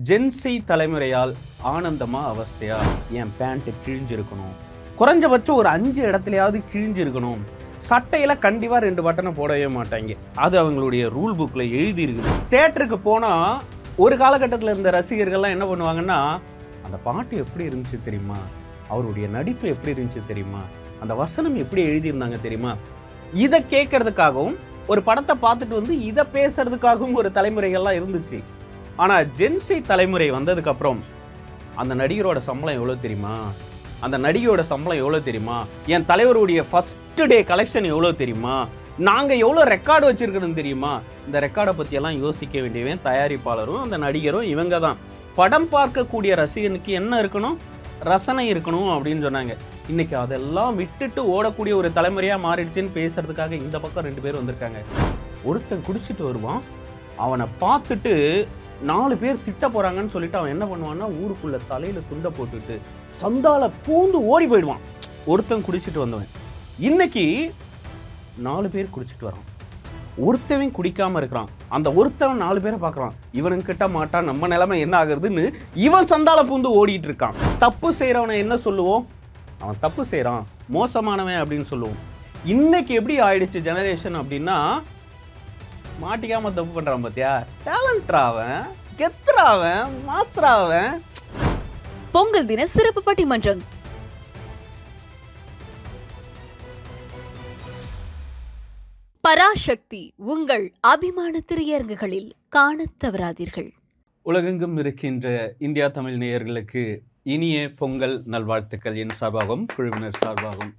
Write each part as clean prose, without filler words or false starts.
Gen Z தலைமுறையால் ஆனந்தமா அவஸ்தையா? என் pant கிழிஞ்சிருக்கணும், குறைஞ்சபட்சம் ஒரு 5 இடத்துலையாவது கிழிஞ்சிருக்கணும், சட்டையில கண்டிப்பா 2 பட்டனை போடவே மாட்டாங்க, அது அவங்களுடைய ரூல் புக்ல எழுதி இருக்குது. தியேட்டருக்கு போனா ஒரு காலகட்டத்தில் இருந்த ரசிகர்கள்லாம் என்ன பண்ணுவாங்கன்னா, அந்த பாட்டு எப்படி இருந்துச்சு தெரியுமா, அவருடைய நடிப்பு எப்படி இருந்துச்சு தெரியுமா, அந்த வசனம் எப்படி எழுதியிருந்தாங்க தெரியுமா, இதை கேட்கறதுக்காகவும் ஒரு படத்தை பார்த்துட்டு வந்து இதை பேசுறதுக்காகவும் ஒரு தலைமுறைகள்லாம் இருந்துச்சு. ஆனால் ஜென்சி தலைமுறை வந்ததுக்கப்புறம் அந்த நடிகரோட சம்பளம் எவ்வளோ தெரியுமா, அந்த நடிகையோட சம்பளம் எவ்வளோ தெரியுமா, என் தலைவருடைய ஃபர்ஸ்ட் டே கலெக்ஷன் எவ்வளோ தெரியுமா, நாங்கள் எவ்வளோ ரெக்கார்டு வச்சுருக்கணும் தெரியுமா, இந்த ரெக்கார்டை பற்றியெல்லாம் யோசிக்க வேண்டியவன் தயாரிப்பாளரும் அந்த நடிகரும் இவங்க தான். படம் பார்க்கக்கூடிய ரசிகனுக்கு என்ன இருக்கணும், ரசனை இருக்கணும் அப்படின்னு சொன்னாங்க. இன்னைக்கு அதெல்லாம் விட்டுட்டு ஓடக்கூடிய ஒரு தலைமுறையாக மாறிடுச்சுன்னு பேசுறதுக்காக இந்த பக்கம் 2 பேர் வந்திருக்காங்க. ஒருத்தன் குடிச்சிட்டு வருவான், அவனை பார்த்துட்டு 4 பேர் திட்ட போறாங்கன்னு சொல்லிட்டு அவன் என்ன பண்ணுவான்னா, ஊருக்குள்ள தலையில துண்டை போட்டுட்டு சந்தால பூந்து ஓடி போயிடுவான். ஒருத்தன் குடிச்சிட்டு வந்தவன் இன்னைக்கு 4 பேர் குடிச்சிட்டு வரான், ஒருத்தவன் குடிக்காம இருக்கிறான், அந்த ஒருத்தவன் 4 பேரை பார்க்குறான், இவனுக்கு கிட்ட மாட்டான், நம்ம நிலைமை என்ன ஆகுறதுன்னு இவன் சந்தால பூந்து ஓடிட்டு இருக்கான். தப்பு செய்யறவனை என்ன சொல்லுவோம், அவன் தப்பு செய்யறான், மோசமானவன் அப்படின்னு சொல்லுவோம். இன்னைக்கு எப்படி ஆயிடுச்சு ஜெனரேஷன் அப்படின்னா, மாட்டிக்காம தப்பு பண்றான் பாத்தியா, டேலண்ட்ராவன், கெத்ராவன், மாஸ்டராவன். பொங்கல் தின சிறப்பு பட்டிமன்றம். பராசக்தி உங்கள் அபிமான திரையரங்குகளில் காணத் தவறாதீர்கள். உலகெங்கும் இருக்கின்ற இந்தியா தமிழ் நேயர்களுக்கு இனிய பொங்கல் நல்வாழ்த்துக்கள் என் சார்பாகவும் குழுவினர் சார்பாகவும்.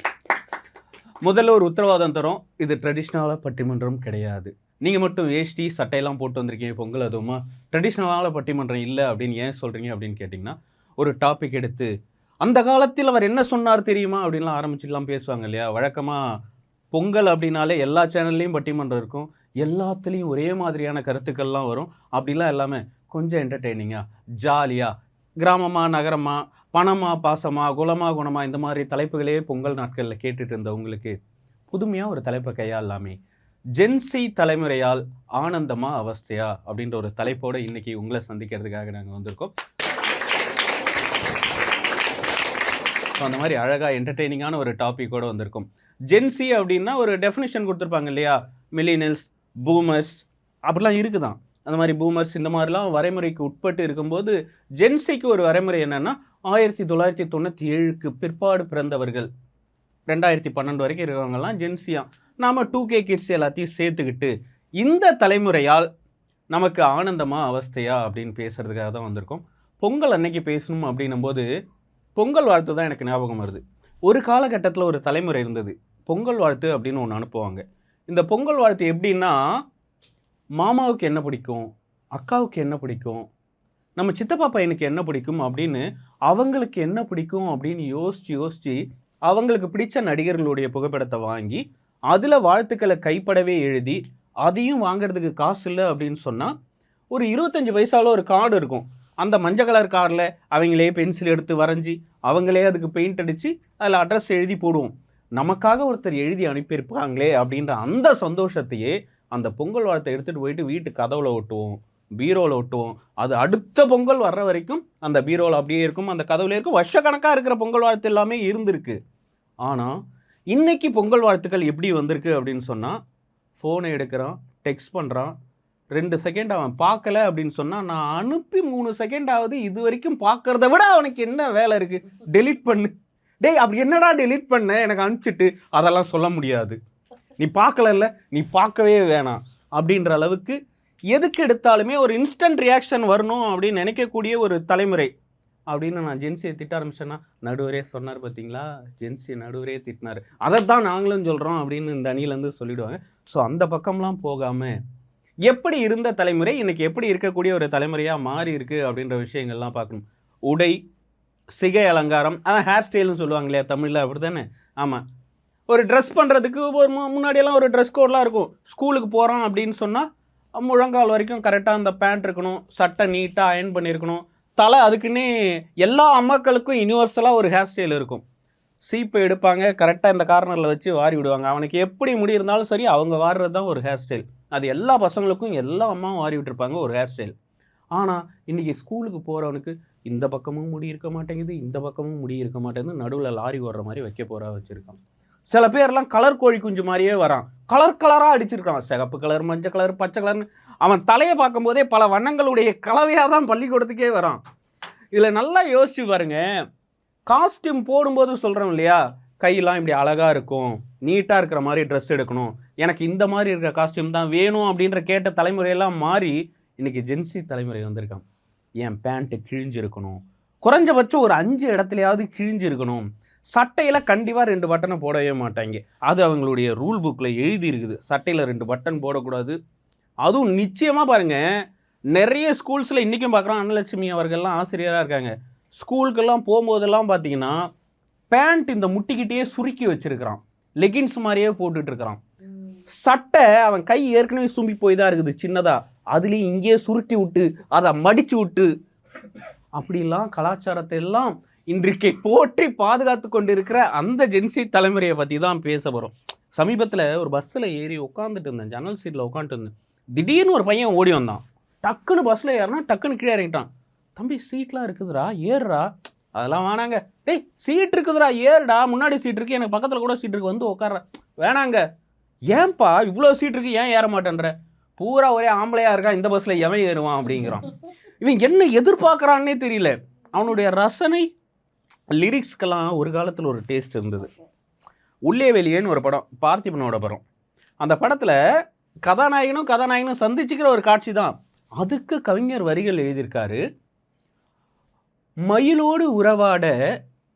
முதல்ல ஒரு உத்தரவாதம் தரோம், இது ட்ரெடிஷ்னலாக பட்டிமன்றம் கிடையாது. நீங்கள் மட்டும் வேஷ்டி சட்டையெல்லாம் போட்டு வந்திருக்கீங்க பொங்கல், அதுவுமா ட்ரெடிஷ்னலான பட்டிமன்றம் இல்லை அப்படின்னு ஏன் சொல்கிறீங்க அப்படின்னு கேட்டிங்கன்னா, ஒரு டாபிக் எடுத்து அந்த காலத்தில் அவர் என்ன சொன்னார் தெரியுமா அப்படின்லாம் ஆரம்பிச்சுலாம் பேசுவாங்க இல்லையா. வழக்கமாக பொங்கல் அப்படின்னாலே எல்லா சேனல்லையும் பட்டிமன்றம் இருக்கும், எல்லாத்துலேயும் ஒரே மாதிரியான கருத்துக்கள்லாம் வரும். அப்படிலாம் எல்லாமே கொஞ்சம் என்டர்டெய்னிங்காக ஜாலியாக கிராமமா நகரமா, பணமா பாசமா, குலமா குணமா, இந்த மாதிரி தலைப்புகளே பொங்கல் நாட்களில் கேட்டுட்டு இருந்தவங்களுக்கு புதுமையாக ஒரு தலைப்பை கையாளாமே. ஜென்சி தலைமுறையால் ஆனந்தமா அவஸ்தையா அப்படின்ற ஒரு தலைப்போடு இன்னைக்கு உங்களை சந்திக்கிறதுக்காக நாங்கள் வந்திருக்கோம். அந்த மாதிரி அழகாக என்டர்டெய்னிங்கான ஒரு டாப்பிக்கோடு வந்திருக்கோம். ஜென்சி அப்படின்னா ஒரு டெஃபினிஷன் கொடுத்துருப்பாங்க இல்லையா, மில்லினியல்ஸ், பூமர்ஸ் அப்படிலாம் இருக்குதான். அந்த மாதிரி பூமர்ஸ் இந்த மாதிரிலாம் வரைமுறைக்கு உட்பட்டு இருக்கும்போது ஜென்சிக்கு ஒரு வரைமுறை என்னென்னா, 1997க்கு பிற்பாடு பிறந்தவர்கள் 2012 வரைக்கும் இருக்கிறவங்கலாம் ஜென்சியா. நாம் 2K கிட்ஸ் எல்லாத்தையும் சேர்த்துக்கிட்டு இந்த தலைமுறையால் நமக்கு ஆனந்தமா அவஸ்தையா அப்படின்னு பேசுகிறதுக்காக தான் வந்திருக்கோம். பொங்கல் அன்னைக்கு பேசணும் அப்படின்னும் போது பொங்கல் வாழ்த்து தான் எனக்கு ஞாபகம் வருது. ஒரு காலகட்டத்தில் ஒரு தலைமுறை இருந்தது, பொங்கல் வாழ்த்து அப்படின்னு ஒன்று அனுப்புவாங்க. இந்த பொங்கல் வாழ்த்து எப்படின்னா, மாமாவுக்கு என்ன பிடிக்கும், அக்காவுக்கு என்ன பிடிக்கும், நம்ம சித்தப்பா பையனுக்கு என்ன பிடிக்கும் அப்படின்னு அவங்களுக்கு என்ன பிடிக்கும் அப்படின்னு யோசித்து அவங்களுக்கு பிடிச்ச நடிகர்களுடைய புகைப்படத்தை வாங்கி அதில் வாழ்த்துக்களை கைப்படவே எழுதி, அதையும் வாங்கிறதுக்கு காசு இல்லை அப்படின்னு சொன்னால் ஒரு 25 பைசாவில் ஒரு கார்டு இருக்கும். அந்த மஞ்சள் கலர் கார்டில் அவங்களே பென்சில் எடுத்து வரைஞ்சி அவங்களே அதுக்கு பெயிண்ட் அடித்து அதில் அட்ரஸ் எழுதி போடுவோம். நமக்காக ஒருத்தர் எழுதி அனுப்பியிருப்பாங்களே அப்படின்ற அந்த சந்தோஷத்தையே அந்த பொங்கல் வாழ்த்தை எடுத்துகிட்டு போயிட்டு வீட்டு கதவுல ஒட்டுவோம், பீரோவில் ஒட்டுவோம். அது அடுத்த பொங்கல் வர்ற வரைக்கும் அந்த பீரோவில் அப்படியே இருக்கும், அந்த கதவுல இருக்கும். வருஷக்கணக்காக இருக்கிற பொங்கல் வாழ்த்து எல்லாமே இருந்திருக்கு. ஆனால் இன்னைக்கு பொங்கல் வாழ்த்துக்கள் எப்படி வந்திருக்கு அப்படின்னு சொன்னால், ஃபோனை எடுக்கிறான், டெக்ஸ்ட் பண்ணுறான், 2 செகண்ட் அவன் பார்க்கல அப்படின்னு சொன்னால், நான் அனுப்பி 3 செகண்ட் ஆகுது, இது வரைக்கும் பார்க்கறத விட அவனுக்கு என்ன வேலை இருக்குது, டெலீட் பண்ணு. டேய் அப்படி என்னடா டெலீட் பண்ண, எனக்கு அனுப்பிச்சிட்டு அதெல்லாம் சொல்ல முடியாது. நீ பார்க்கலல்ல, நீ பார்க்கவே வேணாம் அப்படின்ற அளவுக்கு எதுக்கு எடுத்தாலுமே ஒரு இன்ஸ்டன்ட் ரியாக்ஷன் வரணும் அப்படின்னு நினைக்கக்கூடிய ஒரு தலைமுறை. அப்படின்னு நான் ஜென்சியை திட்ட ஆரம்பிச்சேன்னா, நடுவரே சொன்னார் பார்த்தீங்களா, ஜென்சி நடுவரே திட்டினார், அதை தான் நாங்களும் சொல்கிறோம் அப்படின்னு இந்த அணியிலேருந்து சொல்லிவிடுவாங்க. ஸோ அந்த பக்கம்லாம் போகாமல் எப்படி இருந்த தலைமுறை இன்றைக்கி எப்படி இருக்கக்கூடிய ஒரு தலைமுறையாக மாறி இருக்குது அப்படின்ற விஷயங்கள்லாம் பார்க்கணும். உடை, சிகை அலங்காரம், அதான் ஹேர் ஸ்டைல்னு சொல்லுவாங்க இல்லையா தமிழில், அப்படி தானே? ஆமாம். ஒரு ட்ரெஸ் பண்ணுறதுக்கு ஒரு முன்னாடியெல்லாம் ஒரு ட்ரெஸ் கோட்லாம் இருக்கும். ஸ்கூலுக்கு போகிறோம் அப்படின்னு சொன்னால் முழங்கால் வரைக்கும் கரெக்டாக அந்த பேண்ட் இருக்கணும், சட்டை நீட்டாக அயன் பண்ணியிருக்கணும், தலை அதுக்குன்னே எல்லா அம்மாக்களுக்கும் யூனிவர்சலாக ஒரு ஹேர் ஸ்டைல் இருக்கும். சீப்பை எடுப்பாங்க, கரெக்டாக இந்த கார்னரில் வச்சு வாரி விடுவாங்க. அவனுக்கு எப்படி முடி இருந்தாலும் சரி, அவங்க வாடுறது தான் ஒரு ஹேர் ஸ்டைல். அது எல்லா பசங்களுக்கும் எல்லா அம்மாவும் வாரி விட்டுருப்பாங்க ஒரு ஹேர் ஸ்டைல். ஆனால் இன்றைக்கி ஸ்கூலுக்கு போகிறவனுக்கு இந்த பக்கமும் முடி இருக்க மாட்டேங்குது, இந்த பக்கமும் முடி இருக்க மாட்டேங்குது, நடுவில் லாரி ஓடுற மாதிரி வைக்க போகிறா வச்சுருக்கான். சில பேர்லாம் கலர் கோழி குஞ்சு மாதிரியே வரான், கலர் கலராக அடிச்சிருக்கான், சிகப்பு கலர், மஞ்சள் கலர், பச்சை கலர்னு. அவன் தலையை பார்க்கும்போதே பல வண்ணங்களுடைய கலவையாக தான் பள்ளிக்கூடத்துக்கே வரான். இதில் நல்லா யோசிச்சு பாருங்க, காஸ்டியூம் போடும்போது சொல்கிறோம் இல்லையா, கையெல்லாம் இப்படி அழகாக இருக்கும், நீட்டாக இருக்கிற மாதிரி ட்ரெஸ் எடுக்கணும், எனக்கு இந்த மாதிரி இருக்கிற காஸ்டியூம் தான் வேணும் அப்படின்ற கேட்ட தலைமுறையெல்லாம் மாறி இன்றைக்கி ஜென்சி தலைமுறை வந்திருக்கான். என் பேண்ட்டு கிழிஞ்சிருக்கணும், குறைஞ்சபட்சம் ஒரு 5 இடத்துலையாவது கிழிஞ்சிருக்கணும், சட்டையில் கண்டிப்பாக 2 பட்டனை போடவே மாட்டாங்க, அது அவங்களுடைய ரூல் புக்கில் எழுதி இருக்குது, சட்டையில் 2 பட்டன் போடக்கூடாது. அதுவும் நிச்சயமாக பாருங்கள், நிறைய ஸ்கூல்ஸில் இன்றைக்கும் பார்க்குறோம், அன்னலட்சுமி அவர்கள்லாம் ஆசிரியராக இருக்காங்க, ஸ்கூலுக்கெல்லாம் போகும்போதெல்லாம் பார்த்தீங்கன்னா பேண்ட் இந்த முட்டிக்கிட்டே சுருக்கி வச்சுருக்கிறான், லெகின்ஸ் மாதிரியே போட்டுட்ருக்கிறான். சட்டை அவன் கை ஏற்கனவே சும்பி போய் தான் இருக்குது சின்னதாக, அதுலேயும் இங்கேயே சுருட்டி விட்டு அதை மடித்து விட்டு அப்படிலாம் கலாச்சாரத்தை எல்லாம் இன்றைக்கு போற்றி பாதுகாத்து கொண்டு இருக்கிற அந்த ஜென்சி தலைமுறையை பற்றி தான் பேச போகிறோம். சமீபத்தில் ஒரு பஸ்ஸில் ஏறி உட்காந்துட்டு இருந்தேன், ஜன்னல் சீட்டில் உட்காந்துட்டு இருந்தேன். திடீர்னு ஒரு பையன் ஓடி வந்தான், டக்குன்னு பஸ்ஸில் ஏறினா டக்குன்னு கீழே இறங்கிட்டான். தம்பி சீட்லாம் இருக்குதுடா, ஏறுறா. அதெல்லாம் வேணாங்க. டேய் சீட் இருக்குதுடா, ஏறுடா, முன்னாடி சீட் இருக்குது, எனக்கு பக்கத்தில் கூட சீட் இருக்குது, வந்து உட்கார்ற. வேணாங்க. ஏன்பா இவ்வளோ சீட் இருக்குது, ஏன் ஏற மாட்டேன்ற? பூரா ஒரே ஆம்பளையாக இருக்கா, இந்த பஸ்ஸில் எவன் ஏறுவான் அப்படிங்கிறான். இவன் என்ன எதிர்பார்க்குறான்னே தெரியல. அவனுடைய ரசனை லிரிக்ஸ்க்கெல்லாம் ஒரு காலத்தில் ஒரு டேஸ்ட் இருந்தது. உள்ளே வெளியேன்னு ஒரு படம், பார்த்திபனோட படம். அந்த படத்தில் கதாநாயகனும் சந்திச்சுக்கிற ஒரு காட்சி தான். அதுக்கு கவிஞர் வரிகள் எழுதியிருக்காரு. மயிலோடு உறவாட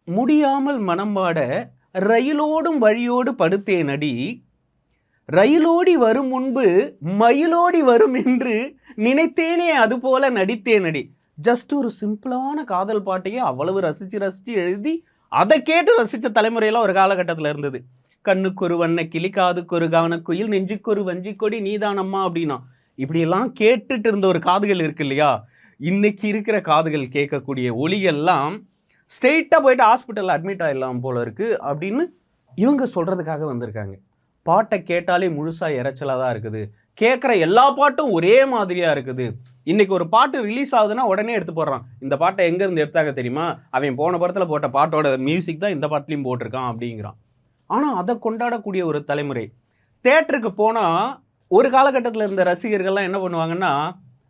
முடியாமல் மனம் வாட, ரயிலோடும் வழியோடு படுத்தேனடி, ரயிலோடி வரும் முன்பு மயிலோடி வரும் என்று நினைத்தேனே அதுபோல நடித்தேனடி. ஜஸ்ட் ஒரு சிம்பிளான காதல் பாட்டையே அவ்வளவு ரசித்து எழுதி அதை கேட்டு ரசித்த தலைமுறையெல்லாம் ஒரு காலகட்டத்தில் இருந்தது. கண்ணுக்கொரு வண்ண கிளி, காதுக்கொரு கவனக்குயில், நெஞ்சுக்கொரு வஞ்சிக்கொடி நீதானம்மா அப்படின்னா இப்படியெல்லாம் கேட்டுட்டு இருந்த ஒரு காதுகள் இருக்கு இல்லையா, இன்னைக்கு இருக்கிற காதுகள் கேட்கக்கூடிய ஒலிகள்லாம் ஸ்ட்ரெயிட்டாக போயிட்டு ஹாஸ்பிட்டலில் அட்மிட் ஆகிடலாம் போல இருக்குது அப்படின்னு இவங்க சொல்கிறதுக்காக வந்திருக்காங்க. பாட்டை கேட்டாலே முழுசாக இறைச்சலாக தான் இருக்குது, கேட்குற எல்லா பாட்டும் ஒரே மாதிரியாக இருக்குது. இன்றைக்கி ஒரு பாட்டு ரிலீஸ் ஆகுதுன்னா உடனே எடுத்து போடுறான், இந்த பாட்டை எங்கேருந்து எடுத்தாங்க தெரியுமா, அவன் போன படத்தில் போட்ட பாட்டோட மியூசிக் தான் இந்த பாட்டிலையும் போட்டிருக்கான் அப்படிங்கிறான். ஆனால் அதை கொண்டாடக்கூடிய ஒரு தலைமுறை. தேட்டருக்கு போனால் ஒரு காலகட்டத்தில் இருந்த ரசிகர்கள்லாம் என்ன பண்ணுவாங்கன்னா,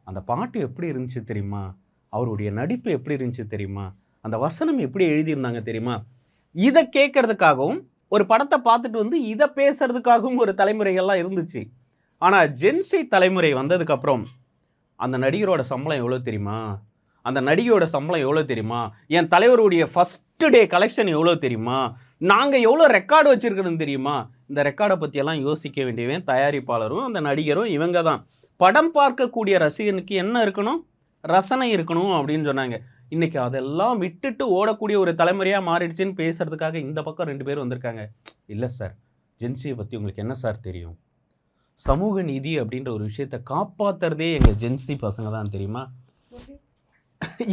அந்த பாட்டு எப்படி இருந்துச்சு தெரியுமா, அவருடைய நடிப்பு எப்படி இருந்துச்சு தெரியுமா, அந்த வசனம் எப்படி எழுதியிருந்தாங்க தெரியுமா, இதை கேட்கறதுக்காகவும் ஒரு படத்தை பார்த்துட்டு வந்து இதை பேசுறதுக்காகவும் ஒரு தலைமுறைகள்லாம் இருந்துச்சு. ஆனால் ஜென்சி தலைமுறை வந்ததுக்கப்புறம் அந்த நடிகரோட சம்பளம் எவ்வளோ தெரியுமா, அந்த நடிகையோட சம்பளம் எவ்வளோ தெரியுமா, என் தலைவருடைய ஃபஸ்ட்டு டே கலெக்ஷன் எவ்வளோ தெரியுமா, நாங்கள் எவ்வளோ ரெக்கார்டு வச்சுருக்கணும் தெரியுமா. இந்த ரெக்கார்டை பற்றியெல்லாம் யோசிக்க வேண்டியவன் தயாரிப்பாளரும் அந்த நடிகரும் இவங்க தான். படம் பார்க்கக்கூடிய ரசிகனுக்கு என்ன இருக்கணும், ரசனை இருக்கணும் அப்படின்னு சொன்னாங்க. இன்றைக்கி அதெல்லாம் விட்டுட்டு ஓடக்கூடிய ஒரு தலைமுறையாக மாறிடுச்சுன்னு பேசுகிறதுக்காக இந்த பக்கம் 2 பேர் வந்திருக்காங்க. இல்லை சார், ஜென்சியை பற்றி உங்களுக்கு என்ன சார் தெரியும், சமூக நீதி அப்படின்ற ஒரு விஷயத்தை காப்பாற்றுறதே எங்கள் ஜென்சி பசங்க தான் தெரியுமா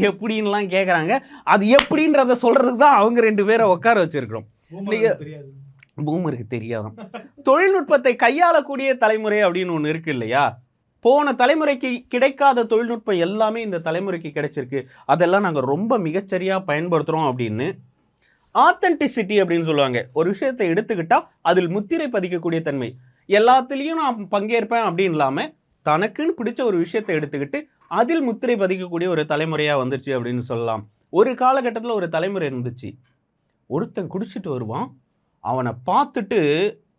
எப்படின்லாம் கேட்குறாங்க. அது எப்படின்றத சொல்கிறதுக்கு தான் அவங்க 2 பேரை உட்கார வச்சுருக்கிறோம். பூமருக்கு தெரியாதான். தொழில்நுட்பத்தை கையாளக்கூடிய தலைமுறை அப்படின்னு ஒன்று இருக்குது இல்லையா, போன தலைமுறைக்கு கிடைக்காத தொழில்நுட்பம் எல்லாமே இந்த தலைமுறைக்கு கிடைச்சிருக்கு, அதெல்லாம் நாங்கள் ரொம்ப மிகச்சரியாக பயன்படுத்துகிறோம் அப்படின்னு. ஆத்தென்டிசிட்டி அப்படின்னு சொல்லுவாங்க. ஒரு விஷயத்தை எடுத்துக்கிட்டால் அதில் முத்திரை பதிக்கக்கூடிய தன்மை, எல்லாத்துலேயும் நான் பங்கேற்பேன் அப்படின்னு இல்லாமல் தனக்குன்னு பிடிச்ச ஒரு விஷயத்தை எடுத்துக்கிட்டு அதில் முத்திரை பதிக்கக்கூடிய ஒரு தலைமுறையாக வந்துருச்சு அப்படின்னு சொல்லலாம். ஒரு காலகட்டத்தில் ஒரு தலைமுறை இருந்துச்சு, ஒருத்தன் குடிச்சிட்டு வருவான், அவனை பார்த்துட்டு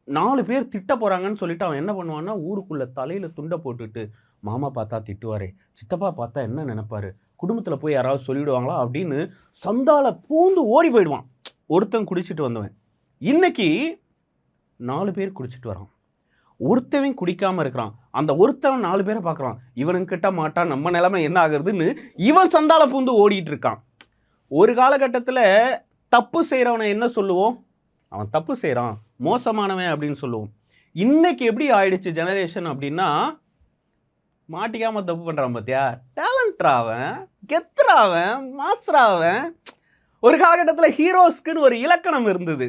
4 பேர் திட்ட போகிறாங்கன்னு சொல்லிட்டு அவன் என்ன பண்ணுவான்னா, ஊருக்குள்ளே தலையில் துண்டை போட்டுட்டு, மாமா பார்த்தா திட்டுவாரே, சித்தப்பா பார்த்தா என்ன நினைப்பாரு, குடும்பத்தில் போய் யாராவது சொல்லிவிடுவாங்களா அப்படின்னு சந்தால பூந்து ஓடி போயிடுவான் ஒருத்தன் குடிச்சிட்டு வந்தவன். இன்னைக்கு 4 பேர் குடிச்சிட்டு வரான், ஒருத்தவன் குடிக்காமல் இருக்கிறான், அந்த ஒருத்தவன் 4 பேரை பார்க்குறான், இவனுக்கிட்ட மாட்டான், நம்ம நிலைமை என்ன ஆகுறதுன்னு இவன் சந்தால பூந்து ஓடிட்டு இருக்கான். ஒரு காலகட்டத்தில் தப்பு செய்கிறவனை என்ன சொல்லுவோம், அவன் தப்பு செய்கிறான், மோசமானவன் அப்படின்னு சொல்லுவோம். இன்றைக்கி எப்படி ஆயிடுச்சு ஜெனரேஷன் அப்படின்னா, மாட்டிக்காமல் தப்பு பண்ணுறான் பார்த்தியா, டேலண்ட்ராவன், கெத்துறாவன், மாஸ்டராவன். ஒரு காலகட்டத்தில் ஹீரோஸ்க்குன்னு ஒரு இலக்கணம் இருந்தது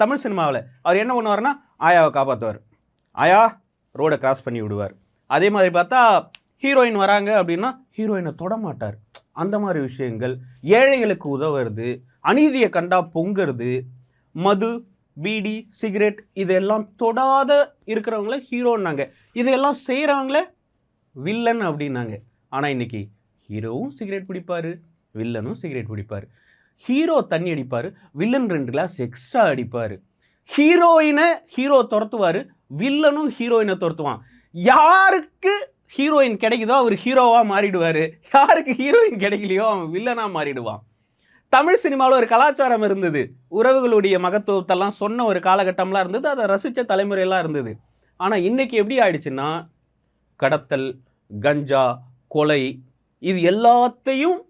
தமிழ் சினிமாவில். அவர் என்ன பண்ணுவார்னா, ஆயாவை காப்பாற்றுவார், ஆயா ரோடை கிராஸ் பண்ணி விடுவார். அதே மாதிரி பார்த்தா ஹீரோயின் வராங்க அப்படின்னா ஹீரோயினை தொட மாட்டார். அந்த மாதிரி விஷயங்கள், ஏழைகளுக்கு உதவுறது, அநீதியை கண்டா பொங்குறது, மது, பீடி, சிகரெட் இதெல்லாம் தொடாத இருக்கிறவங்கள ஹீரோன்னாங்க. இதையெல்லாம் செய்கிறவங்கள வில்லன் அப்படின்னாங்க. ஆனால் இன்னைக்கு ஹீரோவும் சிகரெட் பிடிப்பார், வில்லனும் சிகரெட் பிடிப்பார். ஹீரோ தண்ணி அடிப்பார், வில்லன் 2 கிளாஸ் எக்ஸ்ட்ரா அடிப்பார். ஹீரோயினை ஹீரோ துரத்துவார், வில்லனும் ஹீரோயினை துரத்துவான். யாருக்கு ஹீரோயின் கிடைக்குதோ அவர் ஹீரோவாக மாறிடுவார், யாருக்கு ஹீரோயின் கிடைக்கலையோ அவன் வில்லனாக மாறிடுவான். தமிழ் சினிமாவில் ஒரு கலாச்சாரம் இருந்தது, உறவுகளுடைய மகத்துவத்தெல்லாம் சொன்ன ஒரு காலகட்டம்லாம் இருந்தது, அதை ரசித்த தலைமுறையெல்லாம் இருந்தது. ஆனால் இன்னைக்கு எப்படி ஆயிடுச்சுன்னா கடத்தல், கஞ்சா, கொலை இது எல்லாத்தையும்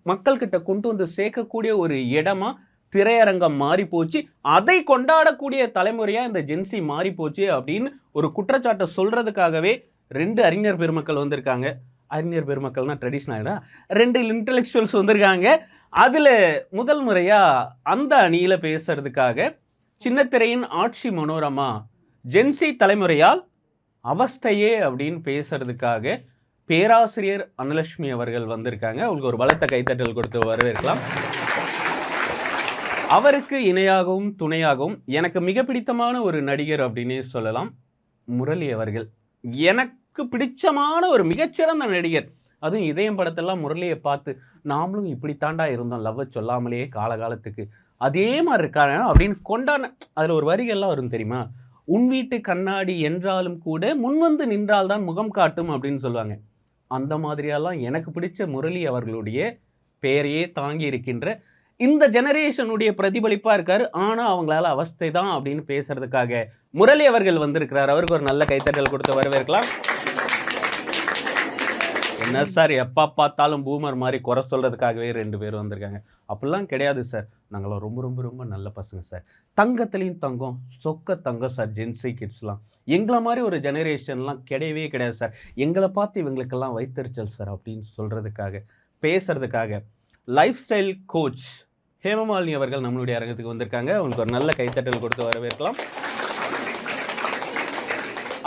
மக்கள்கிட்ட கொண்டு வந்து சேர்க்கக்கூடிய ஒரு இடமா திரையரங்கம் மாறி போச்சு. அதை கொண்டாடக்கூடிய தலைமுறையாக இந்த ஜென்சி மாறி போச்சு அப்படின்னு ஒரு குற்றச்சாட்டை சொல்கிறதுக்காகவே 2 அறிஞர் பெருமக்கள் வந்திருக்காங்க. அறிஞர் பெருமக்கள்னா ட்ரெடிஷ்னலாக 2 இன்டெலெக்சுவல்ஸ் வந்திருக்காங்க. அதில் முதல் முறையாக அந்த அணியில் பேசுறதுக்காக சின்னத்திரையின் ஆட்சி மனோரமா ஜென்சி தலைமுறையால் அவஸ்தையே அப்படின்னு பேசுறதுக்காக பேராசிரியர் அன்னலட்சுமி அவர்கள் வந்திருக்காங்க. அவங்களுக்கு ஒரு பலத்த கைத்தட்டல் கொடுத்து வரவேற்கலாம். அவருக்கு இணையாகவும் துணையாகவும் எனக்கு மிக பிடித்தமான ஒரு நடிகர் அப்படின்னே சொல்லலாம் முரளி அவர்கள். எனக்கு பிடிச்சமான ஒரு மிகச்சிறந்த நடிகர். அதுவும் இதயம் படத்தெல்லாம் முரளியை பார்த்து நாமளும் இப்படி தாண்டா இருந்தோம் லவ்வை சொல்லாமலேயே காலகாலத்துக்கு, அதே மாதிரி இருக்காங்க அப்படின்னு கொண்டாட. அதில் ஒரு வரிகள்லாம் வரும் தெரியுமா, உன் வீட்டு கண்ணாடி என்றாலும் கூட முன்வந்து நின்றால்தான் முகம் காட்டும் அப்படின்னு சொல்லுவாங்க. அந்த மாதிரியெல்லாம் எனக்கு பிடிச்ச முரளி அவர்களுடைய பெயரையே தாங்கி இருக்கின்ற இந்த ஜெனரேஷனுடைய பிரதிபலிப்பாக இருக்கார். ஆனால் அவங்களால அவஸ்தை தான் அப்படின்னு பேசுறதுக்காக முரளி அவர்கள் வந்திருக்கிறார். அவருக்கு ஒரு நல்ல கைத்தட்டல் கொடுத்து வரவேற்கலாம். என்ன சார் எப்போ பார்த்தாலும் பூமர் மாதிரி குறை சொல்கிறதுக்காகவே 2 பேர் வந்திருக்காங்க. அப்படிலாம் கிடையாது சார், நாங்களாம் ரொம்ப ரொம்ப ரொம்ப நல்ல பசங்க சார், தங்கத்துலேயும் தங்கம் சொக்க தங்கம் சார் ஜென்சி கிட்ஸ்லாம். எங்களை மாதிரி ஒரு ஜெனரேஷன்லாம் கிடையவே கிடையாது சார், எங்களை பார்த்து இவங்களுக்கெல்லாம் வைத்தறிச்சல் சார் அப்படின்னு சொல்கிறதுக்காக பேசுறதுக்காக லைஃப் ஸ்டைல் கோச் ஹேமமாலினி அவர்கள் நம்மளுடைய அரங்கத்துக்கு வந்திருக்காங்க. அவங்களுக்கு ஒரு நல்ல கைத்தட்டல் கொடுத்து வரவேற்கலாம்.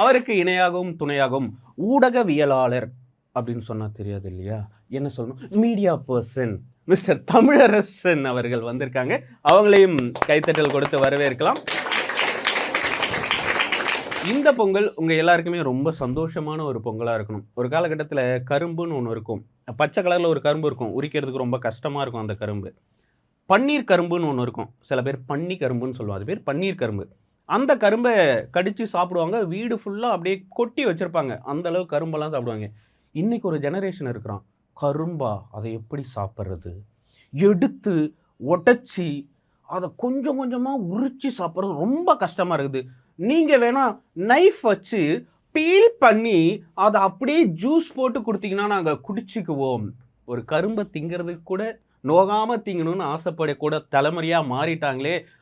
அவருக்கு இணையாகவும் துணையாகவும் ஊடகவியலாளர் அப்படின்னு சொன்னால் தெரியாது இல்லையா, என்ன சொல்லணும், மீடியா பர்சன் மிஸ்டர் தமிழரசன் அவர்கள் வந்திருக்காங்க. அவங்களையும் கைத்தட்டல் கொடுத்து வரவேற்கலாம். இந்த பொங்கல் உங்கள் எல்லாருக்குமே ரொம்ப சந்தோஷமான ஒரு பொங்கலாக இருக்கணும். ஒரு காலகட்டத்தில் கரும்புன்னு ஒன்று இருக்கும், பச்சை கலரில் ஒரு கரும்பு இருக்கும், உரிக்கிறதுக்கு ரொம்ப கஷ்டமாக இருக்கும் அந்த கரும்பு. பன்னீர் கரும்புன்னு ஒன்று இருக்கும், சில பேர் பன்னி கரும்புன்னு சொல்லுவாங்க, அது பேர் பன்னீர் கரும்பு. அந்த கரும்பை கடித்து சாப்பிடுவாங்க, வீடு ஃபுல்லாக அப்படியே கொட்டி வச்சுருப்பாங்க, அந்தளவு கரும்பெல்லாம் சாப்பிடுவாங்க. இன்றைக்கி ஒரு ஜெனரேஷன் இருக்கிறான், கரும்பா அதை எப்படி சாப்பிட்றது, எடுத்து உடச்சி அதை கொஞ்சம் கொஞ்சமாக உரித்து சாப்பிட்றது ரொம்ப கஷ்டமாக இருக்குது. நீங்கள் வேணால் நைஃப் வச்சு பீல் பண்ணி அதை அப்படியே ஜூஸ் போட்டு கொடுத்தீங்கன்னா நாங்கள் குடிச்சிக்குவோம். ஒரு கரும்பை திங்கிறதுக்கு கூட நோகாமல் திங்கணும்னு ஆசைப்படக்கூட தலைமுறையாக மாறிட்டாங்களே